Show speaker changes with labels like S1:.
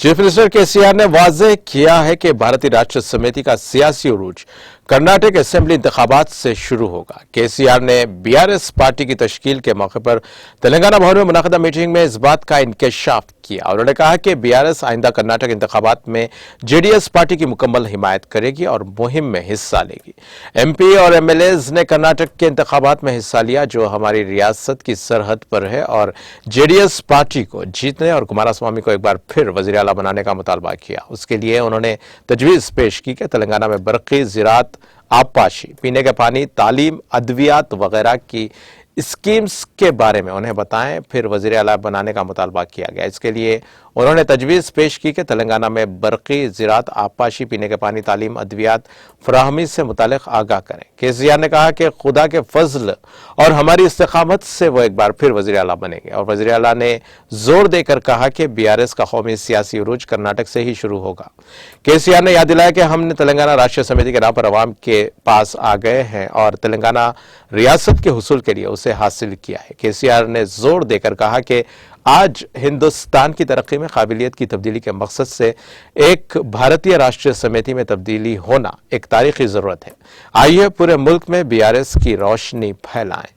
S1: Chief minister KCR ने वाज़ेह किया है कि भारतीय राष्ट्र समिति का सियासी उरूज कर्नाटक असेंबली इंतखाबात से शुरू होगा। केसीआर ने बीआरएस पार्टी की तश्कील के मौके पर तेलंगाना भवन में मुनक़दा मीटिंग में इस बात का इंकशाफ किया। उन्होंने कहा कि बीआरएस आइंदा कर्नाटक इंतखाबात में जेडीएस पार्टी की मुकम्मल हिमायत करेगी और मुहिम में हिस्सा लेगी। एमपी और एमएलएज ने कर्नाटक के इंतखाबात में हिस्सा लिया, जो हमारी रियासत की सरहद पर है, और जेडीएस पार्टी को जीतने और कुमारस्वामी को एक बार फिर वज़ीर आला बनाने का मुतालबा किया। उसके लिए उन्होंने तजवीज़ पेश की कि तेलंगाना में बरक़ी, ज़राअत, आबपाशी, पीने के पानी, तालीम, अद्वियात वगैरह की स्कीम्स के बारे में उन्हें बताएं। फिर वज़ीर आला बनाने का मुतालबा किया गया। इसके लिए उन्होंने तजवीज़ पेश की कि तेलंगाना में बरक़ी, ज़राअत, आबपाशी, पीने के पानी, तालीम, अद्वियात फराहमी से मुतालिक आगाह करें। केसीआर ने कहा कि खुदा के फजल और हमारी इस्तिक़ामत से वो एक बार फिर वज़ीर आला बनेंगे। और वज़ीर आला ने जोर देकर कहा कि बीआरएस का कौमी सियासी उरूज कर्नाटक से ही शुरू होगा। केसीआर ने याद दिलाया कि हमने तेलंगाना राष्ट्रीय समिति के नाम पर अवाम के पास आ गए हैं और तेलंगाना रियासत के हुसूल के लिए उसे हासिल किया है। केसीआर ने जोर देकर कहा कि आज हिंदुस्तान की तरक्की में काबिलियत की तब्दीली के मकसद से एक भारतीय राष्ट्रीय समिति में तब्दीली होना एक तारीखी ज़रूरत है। आइए पूरे मुल्क में बीआरएस की रोशनी फैलाएं।